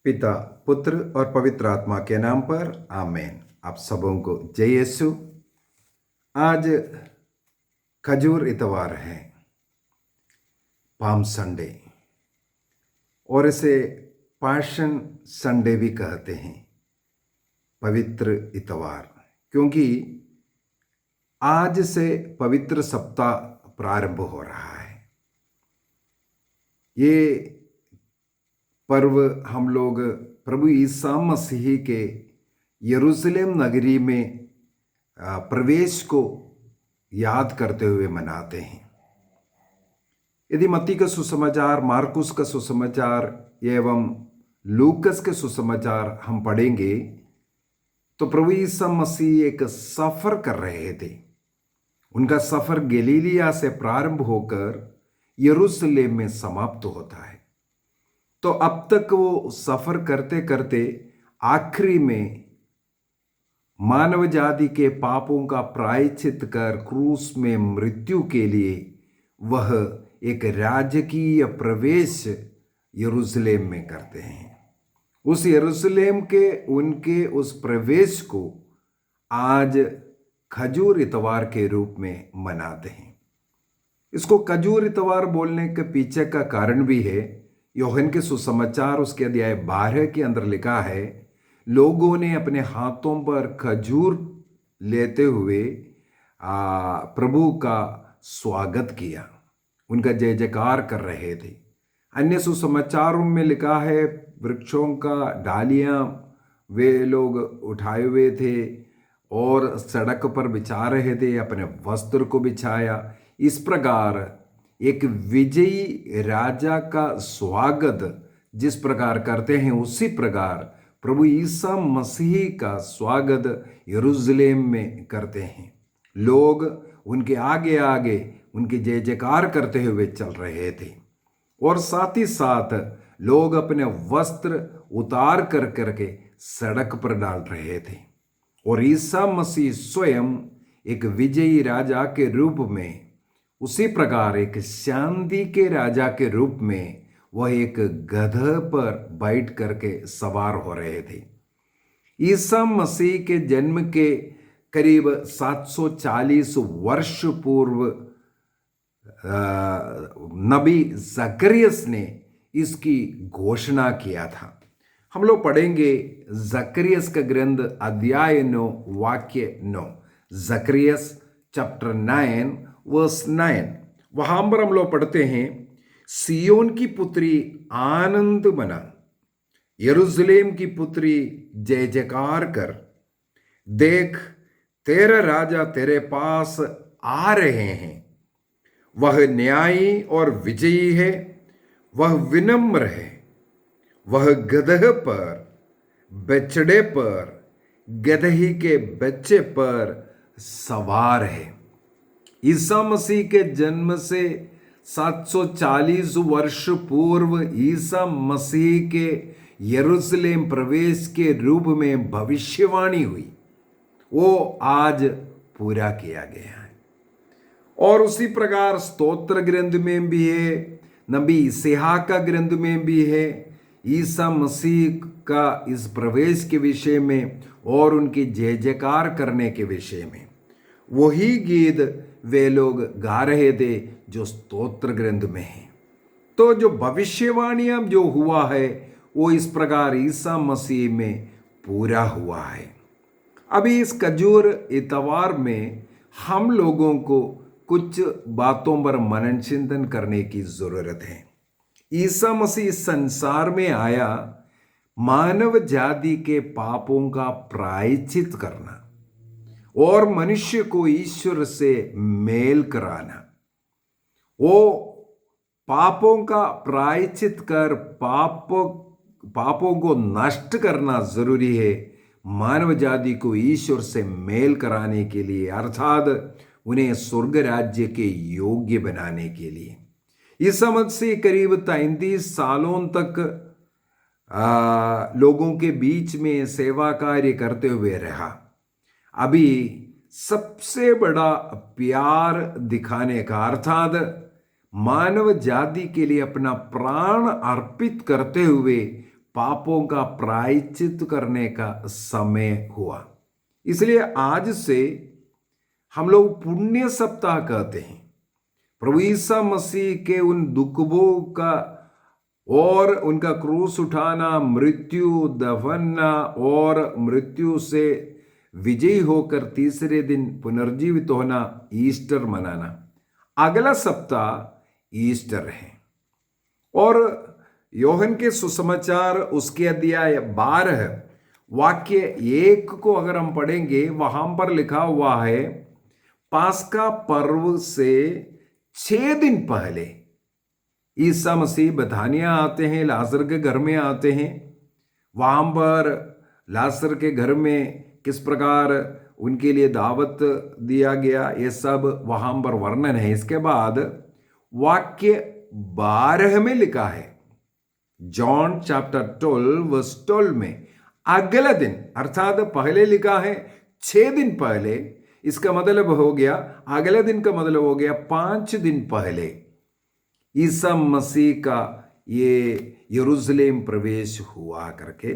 पिता, पुत्र और पवित्र आत्मा के नाम पर आमीन। आप सबों को जय यीशु। आज खजूर इतवार है, पाम संडे, और इसे पैशन संडे भी कहते हैं, पवित्र इतवार, क्योंकि आज से पवित्र सप्ताह प्रारंभ हो रहा है। ये पर्व हम लोग प्रभु ईसा मसीह के यरूशलेम नगरी में प्रवेश को याद करते हुए मनाते हैं। यदि मत्ती का सुसमाचार, मार्कुस का सुसमाचार एवं लूकस के सुसमाचार हम पढ़ेंगे तो प्रभु ईसा मसीह एक सफ़र कर रहे थे। उनका सफ़र गलीलिया से प्रारंभ होकर यरूशलेम में समाप्त होता है। तो अब तक वो सफ़र करते करते आखिरी में मानव जाति के पापों का प्रायश्चित कर क्रूस में मृत्यु के लिए वह एक राजकीय प्रवेश यरूशलेम में करते हैं। उस यरूशलेम के उनके उस प्रवेश को आज खजूर इतवार के रूप में मनाते हैं। इसको खजूर इतवार बोलने के पीछे का कारण भी है। यूहन्ना के सुसमाचार उसके अध्याय 12 के अंदर लिखा है, लोगों ने अपने हाथों पर खजूर लेते हुए प्रभु का स्वागत किया, उनका जय जयकार कर रहे थे। अन्य सुसमाचारों में लिखा है, वृक्षों का डालियां वे लोग उठाए हुए थे और सड़क पर बिछा रहे थे, अपने वस्त्र को बिछाया। इस प्रकार एक विजयी राजा का स्वागत जिस प्रकार करते हैं, उसी प्रकार प्रभु ईसा मसीह का स्वागत यरूशलेम में करते हैं। लोग उनके आगे आगे उनकी जय जयकार करते हुए चल रहे थे और साथ ही साथ लोग अपने वस्त्र उतार कर करके सड़क पर डाल रहे थे। और ईसा मसीह स्वयं एक विजयी राजा के रूप में, उसी प्रकार एक शांति के राजा के रूप में वह एक गधा पर बैठ करके सवार हो रहे थे। ईसा मसीह के जन्म के करीब 740 वर्ष पूर्व नबी जकरियस ने इसकी घोषणा किया था। हम लोग पढ़ेंगे जकरियस का ग्रंथ अध्याय 9 वाक्य 9, जकरियस चैप्टर 9 वर्स 9। वहां पर हम लोग पढ़ते हैं, सियोन की पुत्री आनंद मना, यरूशलेम की पुत्री जय जयकार कर, देख तेरा राजा तेरे पास आ रहे हैं। वह न्यायी और विजयी है, वह विनम्र है, वह गदह पर, बछड़े पर, गदही के बच्चे पर सवार है। ईसा मसीह के जन्म से 740 वर्ष पूर्व ईसा मसीह के यरूशलेम प्रवेश के रूप में भविष्यवाणी हुई, वो आज पूरा किया गया है। और उसी प्रकार स्तोत्र ग्रंथ में भी है, नबी इसहाक का ग्रंथ में भी है, ईसा मसीह का इस प्रवेश के विषय में और उनकी जय जयकार करने के विषय में वही गीत वे लोग गा रहे थे जो स्तोत्र ग्रंथ में है। तो जो भविष्यवाणियां जो हुआ है वो इस प्रकार ईसा मसीह में पूरा हुआ है। अभी इस खजूर इतवार में हम लोगों को कुछ बातों पर मनन चिंतन करने की जरूरत है। ईसा मसीह संसार में आया मानव जाति के पापों का प्रायश्चित करना और मनुष्य को ईश्वर से मेल कराना। वो पापों का प्रायश्चित कर पापों को नष्ट करना जरूरी है, मानव जाति को ईश्वर से मेल कराने के लिए, अर्थात उन्हें स्वर्ग राज्य के योग्य बनाने के लिए। इस समझ से करीब 33 सालों तक लोगों के बीच में सेवा कार्य करते हुए रहा। अभी सबसे बड़ा प्यार दिखाने का, अर्थात मानव जाति के लिए अपना प्राण अर्पित करते हुए पापों का प्रायश्चित करने का समय हुआ। इसलिए आज से हम लोग पुण्य सप्ताह कहते हैं। प्रभु ईसा मसीह के उन दुखों का और उनका क्रूस उठाना, मृत्यु दफनना और मृत्यु से विजयी होकर तीसरे दिन पुनर्जीवित होना, ईस्टर मनाना। अगला सप्ताह ईस्टर है। और योहन के सुसमाचार उसके अध्याय 12 वाक्य 1 को अगर हम पढ़ेंगे, वहां पर लिखा हुआ है, पास्का पर्व से 6 दिन पहले ईसा मसीह बथानिया आते हैं, लाजर के घर में आते हैं। वहां पर लाजर के घर में किस प्रकार उनके लिए दावत दिया गया, ये सब वहां पर वर्णन है। इसके बाद वाक्य 12 में लिखा है, जॉन चैप्टर 12 वर्स 12 में, अगला दिन, अर्थात पहले लिखा है 6 दिन पहले, इसका मतलब हो गया अगले दिन का मतलब हो गया 5 दिन पहले ईसा मसीह का ये यरूशलेम प्रवेश हुआ करके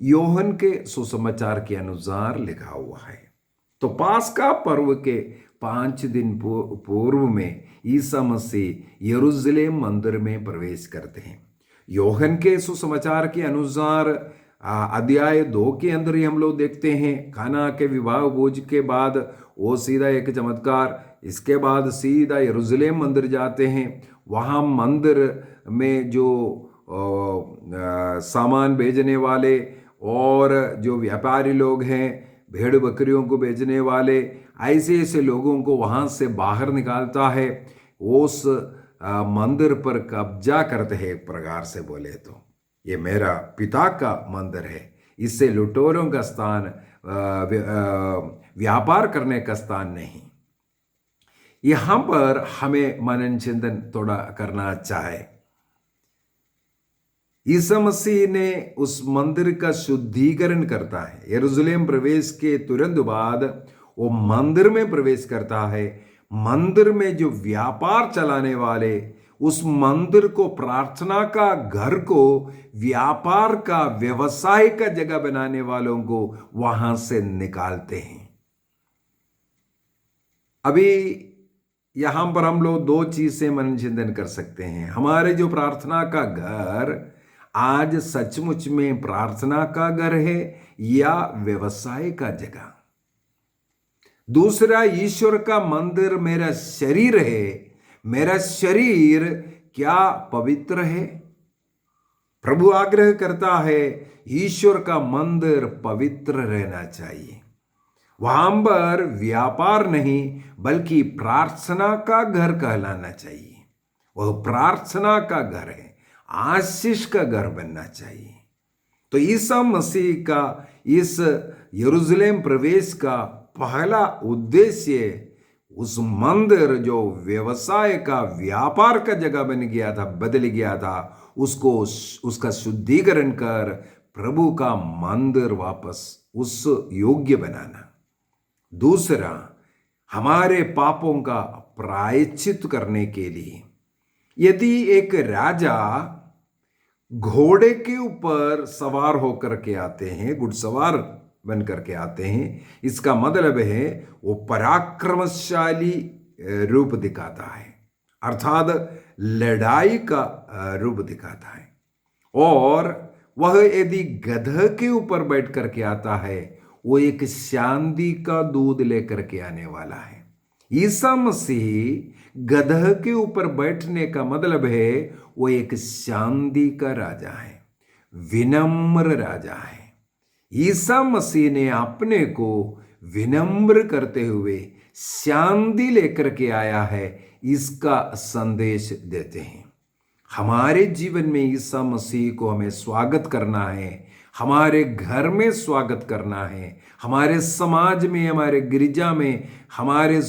योहन के सुसमाचार के अनुसार लिखा हुआ है। तो पास्का पर्व के 5 दिन पूर्व में ईसा मसीह यरूशलेम मंदिर में प्रवेश करते हैं। योहन के सुसमाचार के अनुसार अध्याय 2 के अंदर ही हम लोग देखते हैं, काना के विवाह भोज के बाद वो सीधा एक चमत्कार, इसके बाद सीधा यरूशलेम मंदिर जाते हैं। वहाँ मंदिर में जो सामान भेजने वाले और जो व्यापारी लोग हैं, भेड़ बकरियों को बेचने वाले, ऐसे ऐसे लोगों को वहाँ से बाहर निकालता है। उस मंदिर पर कब्जा करते हैं। एक प्रकार से बोले तो ये मेरा पिता का मंदिर है, इससे लुटेरों का स्थान, व्यापार करने का स्थान नहीं। यहां पर हमें मनन चिंतन थोड़ा करना चाहे। ईसा मसीह ने उस मंदिर का शुद्धिकरण करता है। यरूशलेम प्रवेश के तुरंत बाद वो मंदिर में प्रवेश करता है। मंदिर में जो व्यापार चलाने वाले उस मंदिर को, प्रार्थना का घर को व्यापार का, व्यवसाय का जगह बनाने वालों को वहां से निकालते हैं। अभी यहां पर हम लोग 2 चीज से मन चिंतन कर सकते हैं। हमारे जो प्रार्थना का घर आज सचमुच में प्रार्थना का घर है या व्यवसाय का जगह? दूसरा, ईश्वर का मंदिर मेरा शरीर है। मेरा शरीर क्या पवित्र है? प्रभु आग्रह करता है ईश्वर का मंदिर पवित्र रहना चाहिए। वहां पर व्यापार नहीं बल्कि प्रार्थना का घर कहलाना चाहिए। वह प्रार्थना का घर है, आशीष का घर बनना चाहिए। तो ईसा मसीह का इस यरूशलेम प्रवेश का पहला उद्देश्य उस मंदिर जो व्यवसाय का, व्यापार का जगह बन गया था, बदल गया था, उसको, उसका शुद्धिकरण कर प्रभु का मंदिर वापस उस योग्य बनाना। दूसरा, हमारे पापों का प्रायश्चित करने के लिए यदि एक राजा घोड़े के ऊपर सवार होकर के आते हैं, घुड़सवार बन करके आते हैं, इसका मतलब है वो पराक्रमशाली रूप दिखाता है, अर्थात लड़ाई का रूप दिखाता है। और वह यदि गधा के ऊपर बैठ करके आता है, वो एक शांति का दूध लेकर के आने वाला है। ईसा मसीह गधा के ऊपर बैठने का मतलब है वो एक शांति का राजा है, विनम्र राजा है। ईसा मसीह ने अपने को विनम्र करते हुए शांति लेकर के आया है, इसका संदेश देते हैं। हमारे जीवन में ईसा मसीह को हमें स्वागत करना है, हमारे घर में स्वागत करना है, हमारे समाज में, हमारे गिरजा में, हमारे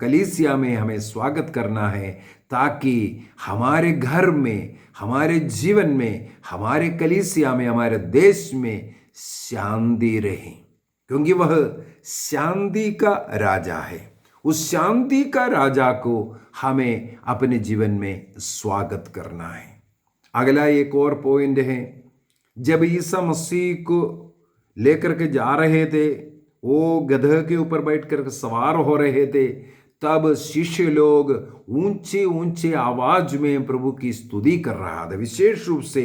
कलीसिया में हमें स्वागत करना है, ताकि हमारे घर में, हमारे जीवन में, हमारे कलीसिया में, हमारे देश में शांति रहे, क्योंकि वह शांति का राजा है। उस शांति का राजा को हमें अपने जीवन में स्वागत करना है। अगला एक और पॉइंट है, जब ईसा मसीह को लेकर के जा रहे थे, वो गधे के ऊपर बैठ कर सवार हो रहे थे, तब शिष्य लोग ऊंचे ऊंचे आवाज में प्रभु की स्तुति कर रहा था। विशेष रूप से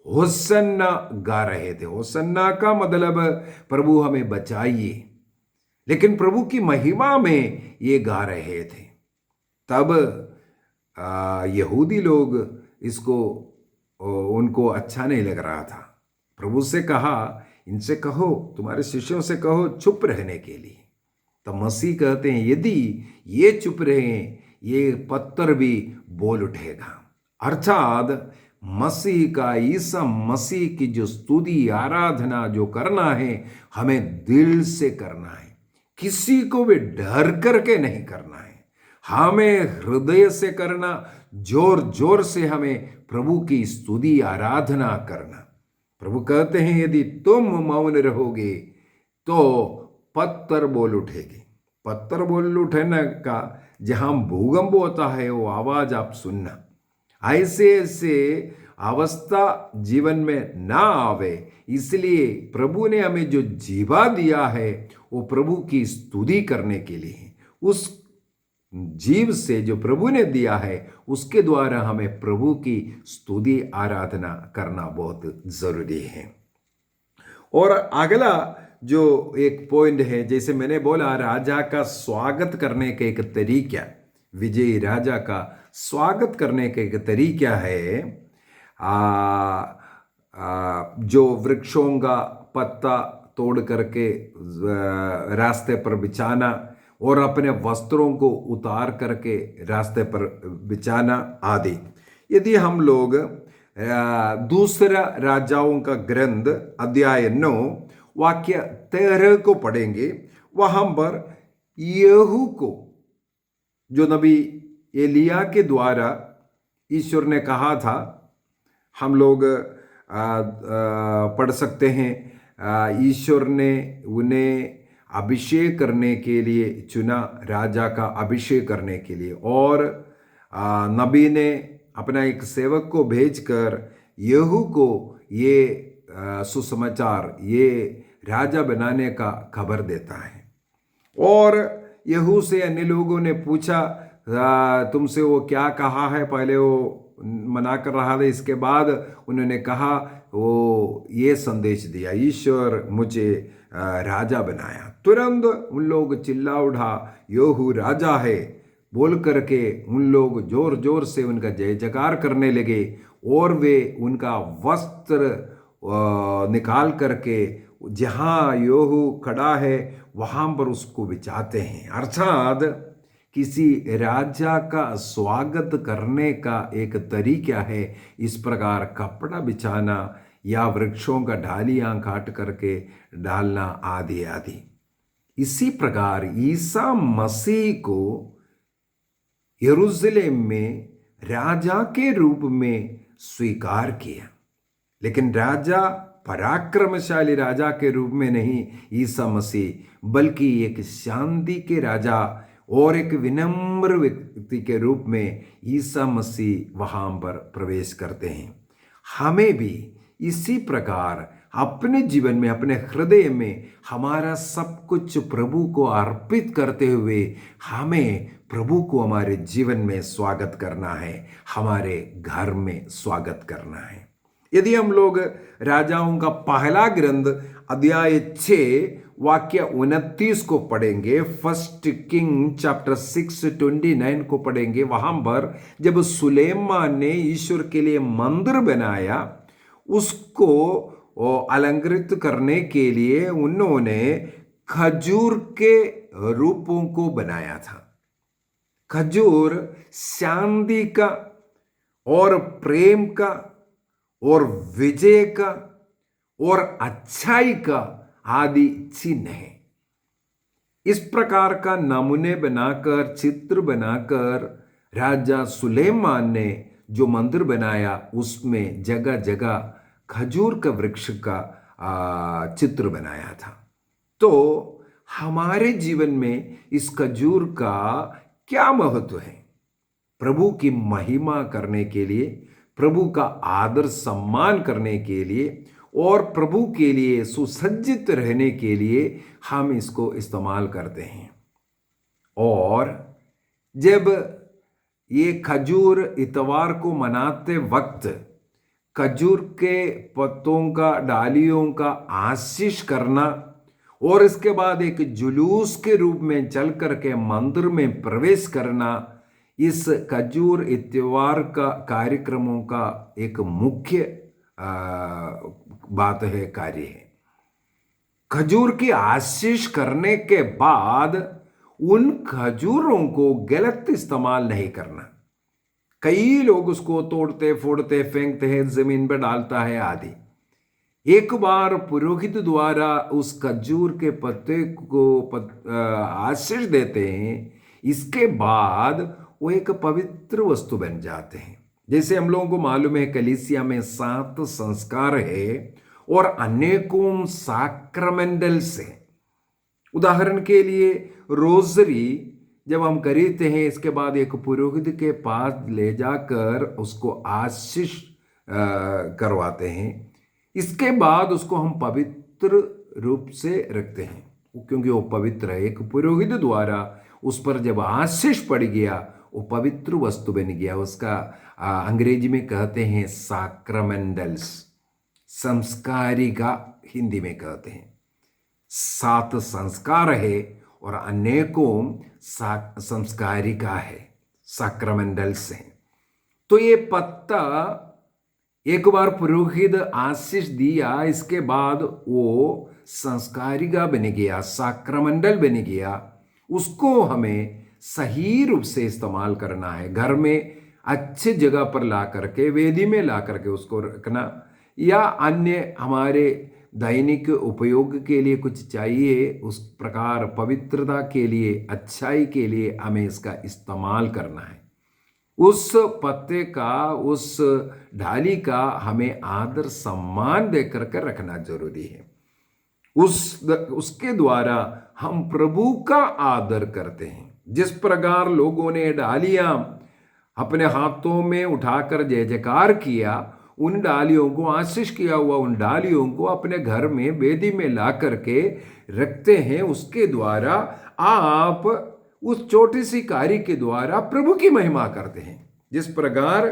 होसन्ना गा रहे थे। होसन्ना का मतलब प्रभु हमें बचाइए, लेकिन प्रभु की महिमा में ये गा रहे थे। तब यहूदी लोग इसको उनको अच्छा नहीं लग रहा था। प्रभु से कहा, इनसे कहो, तुम्हारे शिष्यों से कहो चुप रहने के लिए। तो मसीह कहते हैं, यदि ये चुप रहे, ये पत्थर भी बोल उठेगा। अर्थात मसीह का, ईसा मसीह की जो स्तुति आराधना जो करना है, हमें दिल से करना है, किसी को भी डर करके नहीं करना है, हमें हृदय से करना, जोर जोर से हमें प्रभु की स्तुति आराधना करना। प्रभु कहते हैं, यदि तुम मौन रहोगे तो पत्थर बोल उठेगी। पत्थर बोल उठने का जहां भूकंप होता है, वो आवाज आप सुनना। ऐसे ऐसे अवस्था जीवन में ना आवे, इसलिए प्रभु ने हमें जो जीवा दिया है वो प्रभु की स्तुति करने के लिए, उस जीव से जो प्रभु ने दिया है उसके द्वारा हमें प्रभु की स्तुति आराधना करना बहुत जरूरी है। और अगला जो एक पॉइंट है, जैसे मैंने बोला, राजा का स्वागत करने का एक तरीका, विजयी राजा का स्वागत करने का एक तरीका है, जो वृक्षों का पत्ता तोड़ करके रास्ते पर बिछाना और अपने वस्त्रों को उतार करके रास्ते पर बिछाना आदि। यदि हम लोग दूसरा राजाओं का ग्रंथ अध्याय 9 वाक्य 13 को पढ़ेंगे, वहां पर येहू को, जो नबी एलिया के द्वारा ईश्वर ने कहा था, हम लोग पढ़ सकते हैं, ईश्वर ने उन्हें अभिषेक करने के लिए चुना, राजा का अभिषेक करने के लिए, और नबी ने अपना एक सेवक को भेजकर येहू को ये सुसमाचार, ये राजा बनाने का खबर देता है। और येहू से अन्य लोगों ने पूछा, तुमसे वो क्या कहा है? पहले वो मना कर रहा था, इसके बाद उन्होंने कहा, वो ये संदेश दिया, ईश्वर मुझे राजा बनाया। तुरंत उन लोग चिल्ला उठा, येहू राजा है बोल करके उन लोग जोर जोर से उनका जय जयकार करने लगे, और वे उनका वस्त्र निकाल करके जहाँ येहू खड़ा है वहाँ पर उसको बिछाते हैं। अर्थात किसी राजा का स्वागत करने का एक तरीका है इस प्रकार कपड़ा बिछाना या वृक्षों का डालियां काट करके डालना आदि आदि। इसी प्रकार ईसा मसीह को यरूशलेम में राजा के रूप में स्वीकार किया, लेकिन राजा, पराक्रमशाली राजा के रूप में नहीं ईसा मसीह, बल्कि एक शांति के राजा और एक विनम्र व्यक्ति के रूप में ईसा मसीह वहां पर प्रवेश करते हैं। हमें भी इसी प्रकार अपने जीवन में, अपने हृदय में हमारा सब कुछ प्रभु को अर्पित करते हुए हमें प्रभु को हमारे जीवन में स्वागत करना है, हमारे घर में स्वागत करना है। यदि हम लोग राजाओं का पहला ग्रंथ अध्याय 6 वाक्य 29 को पढ़ेंगे, फर्स्ट किंग चैप्टर 6:29 को पढ़ेंगे, वहां पर जब सुलेमान ने ईश्वर के लिए मंदिर बनाया, उसको अलंकृत करने के लिए उन्होंने खजूर के रूपों को बनाया था। खजूर शांति का और प्रेम का और विजय का और अच्छाई का आदि चिन्ह है। इस प्रकार का नमूने बनाकर, चित्र बनाकर राजा सुलेमान ने जो मंदिर बनाया, उसमें जगह जगह खजूर का वृक्ष का चित्र बनाया था। तो हमारे जीवन में इस खजूर का क्या महत्व है? प्रभु की महिमा करने के लिए, प्रभु का आदर सम्मान करने के लिए, और प्रभु के लिए सुसज्जित रहने के लिए हम इसको इस्तेमाल करते हैं। और जब ये खजूर इतवार को मनाते वक्त खजूर के पत्तों का, डालियों का आशीष करना और इसके बाद एक जुलूस के रूप में चल करके मंदिर में प्रवेश करना, इस खजूर इतवार का कार्यक्रमों का एक मुख्य बात है, कार्य है। खजूर की आशीष करने के बाद उन खजूरों को गलत इस्तेमाल नहीं करना। कई लोग उसको तोड़ते फोड़ते फेंकते हैं, जमीन पर डालता है आदि। एक बार पुरोहित द्वारा उस खजूर के पत्ते को आशीष देते हैं, इसके बाद वो एक पवित्र वस्तु बन जाते हैं। जैसे हम लोगों को मालूम है कलीसिया में 7 संस्कार है और अनेकों सैक्रामेंटल्स है। उदाहरण के लिए रोजरी जब हम खरीदते हैं, इसके बाद एक पुरोहित के पास ले जाकर उसको आशीष करवाते हैं। इसके बाद उसको हम पवित्र रूप से रखते हैं, क्योंकि वो पवित्र है। एक पुरोहित द्वारा उस पर जब आशीष पड़ गया, वो पवित्र वस्तु बन गया। उसका अंग्रेजी में कहते हैं सैक्रामेंटल्स, संस्कारिका हिंदी में कहते हैं। 7 संस्कार है और अनेकों संस्कारिका है, सैक्रामेंटल्स हैं। तो ये पत्ता एक बार पुरोहित आशीष दिया, इसके बाद वो संस्कारिका बन गया, सैक्रामेंटल बन गया। उसको हमें सही रूप से इस्तेमाल करना है। घर में अच्छे जगह पर ला करके, वेदी में ला करके उसको रखना, या अन्य हमारे दैनिक उपयोग के लिए कुछ चाहिए, उस प्रकार पवित्रता के लिए, अच्छाई के लिए हमें इसका इस्तेमाल करना है। उस पत्ते का, उस डाली का हमें आदर सम्मान देकर के रखना जरूरी है। उसके द्वारा हम प्रभु का आदर करते हैं। जिस प्रकार लोगों ने डालियां अपने हाथों में उठाकर जय जयकार किया, उन डालियों को आशीष किया हुआ उन डालियों को अपने घर में वेदी में ला करके रखते हैं। उसके द्वारा आप उस छोटी सी कार्य के द्वारा प्रभु की महिमा करते हैं। जिस प्रकार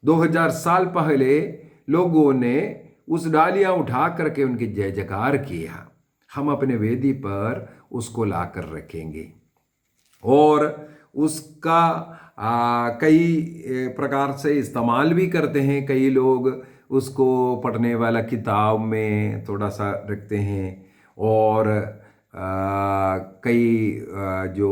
2000 साल पहले लोगों ने उस डालियां उठा करके उनकी जय जयकार किया, हम अपने वेदी पर उसको लाकर रखेंगे और उसका कई प्रकार से इस्तेमाल भी करते हैं। कई लोग उसको पढ़ने वाला किताब में थोड़ा सा रखते हैं, और कई जो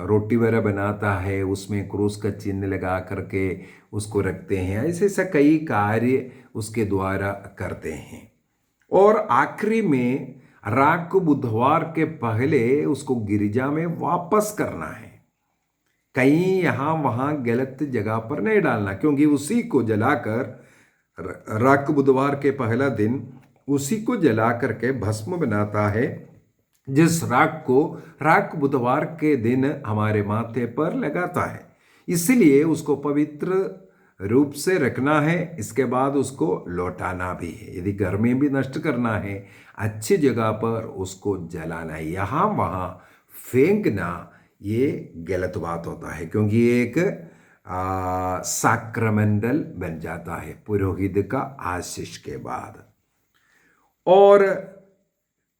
रोटी वगैरह बनाता है उसमें क्रूस का चिन्ह लगा करके उसको रखते हैं। ऐसे ऐसा कई कार्य उसके द्वारा करते हैं। और आखिरी में राख बुधवार के पहले उसको गिरजा में वापस करना है। कहीं यहाँ वहाँ गलत जगह पर नहीं डालना, क्योंकि उसी को जलाकर राख बुधवार के पहला दिन उसी को जला करके भस्म बनाता है, जिस राख को राख बुधवार के दिन हमारे माथे पर लगाता है। इसलिए उसको पवित्र रूप से रखना है। इसके बाद उसको लौटाना भी है। यदि घर में भी नष्ट करना है, अच्छी जगह पर उसको जलाना है। यहाँ वहाँ फेंकना ये गलत बात होता है, क्योंकि ये एक सैक्रामेंटल बन जाता है पुरोहित का आशीष के बाद। और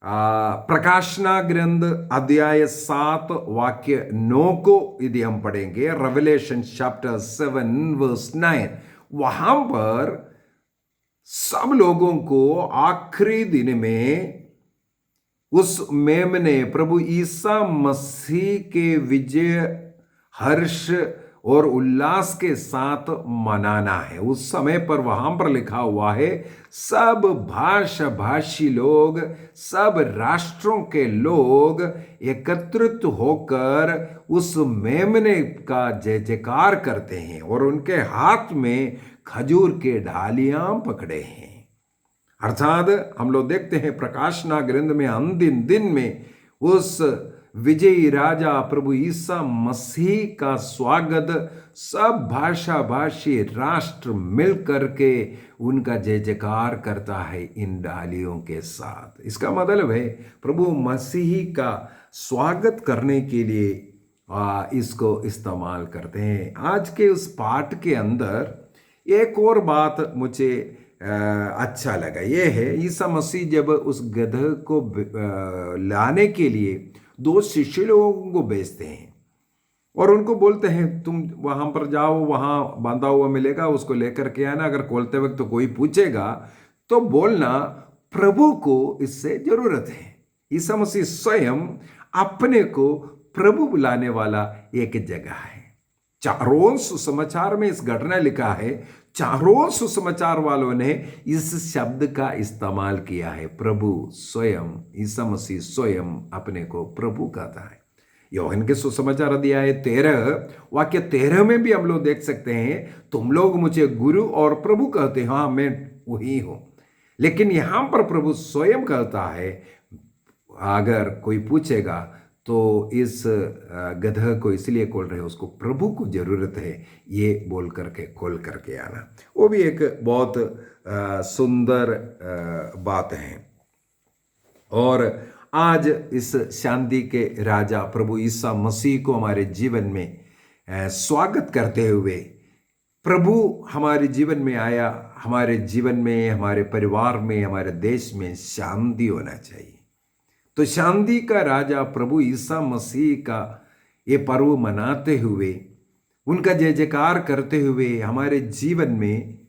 प्रकाशना ग्रंथ अध्याय 7 वाक्य 9 को यदि हम पढ़ेंगे, रेवलेशन चैप्टर 7 वर्स 9, वहां पर सब लोगों को आखिरी दिन में उस मेमने प्रभु ईसा मसीह के विजय, हर्ष और उल्लास के साथ मनाना है। उस समय पर वहां पर लिखा हुआ है, सब भाषा भाषी लोग, सब राष्ट्रों के लोग एकत्रित होकर उस मेमने का जय जयकार करते हैं और उनके हाथ में खजूर के डालियां पकड़े हैं। अर्थात हम लोग देखते हैं प्रकाशना ग्रंथ में अंतिम दिन में उस विजयी राजा प्रभु ईसा मसीह का स्वागत सब भाषा भाषी राष्ट्र मिल करके उनका जय जयकार करता है इन डालियों के साथ। इसका मतलब है प्रभु मसीह का स्वागत करने के लिए इसको इस्तेमाल करते हैं। आज के उस पाठ के अंदर एक और बात मुझे अच्छा लगा, ये है ईसा मसीह जब उस गधे को लाने के लिए 2 शिष्य लोगों को भेजते हैं और उनको बोलते हैं तुम वहां पर जाओ, वहां बांधा हुआ मिलेगा, उसको लेकर के आना। अगर खोलते वक्त तो कोई पूछेगा तो बोलना प्रभु को इससे जरूरत है। ईसा मसीह स्वयं अपने को प्रभु बुलाने वाला एक जगह है। चारों सुसमाचार में इस घटना लिखा है, चारों सुसमाचार वालों ने इस शब्द का इस्तेमाल किया है। प्रभु स्वयं, ईसा मसीह स्वयं अपने को प्रभु कहता है। योहन के सुसमाचार अध्याय 13 वाक्य 13 में भी हम लोग देख सकते हैं, तुम लोग मुझे गुरु और प्रभु कहते हैं, हाँ मैं वही हूं। लेकिन यहां पर प्रभु स्वयं कहता है, अगर कोई पूछेगा तो इस गधा को इसलिए खोल रहे हैं, उसको प्रभु को जरूरत है, ये बोल करके खोल करके आना। वो भी एक बहुत सुंदर बात है। और आज इस शांति के राजा प्रभु ईसा मसीह को हमारे जीवन में स्वागत करते हुए, प्रभु हमारे जीवन में आया, हमारे जीवन में, हमारे परिवार में, हमारे देश में शांति होना चाहिए। तो शांति का राजा प्रभु ईसा मसीह का ये पर्व मनाते हुए, उनका जय जयकार करते हुए हमारे जीवन में,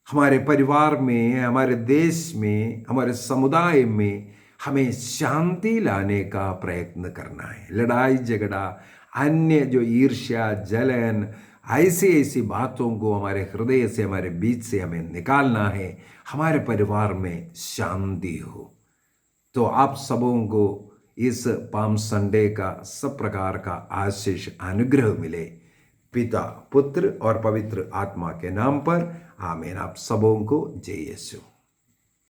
हमारे परिवार में, हमारे देश में, हमारे समुदाय में हमें शांति लाने का प्रयत्न करना है। लड़ाई झगड़ा, अन्य जो ईर्ष्या, जलन, ऐसी बातों को हमारे हृदय से, हमारे बीच से हमें निकालना है। हमारे परिवार में शांति हो। तो आप सबों को इस पाम संडे का सब प्रकार का आशीष अनुग्रह मिले, पिता, पुत्र और पवित्र आत्मा के नाम पर। आमीन। आप सबों को जय यीशु।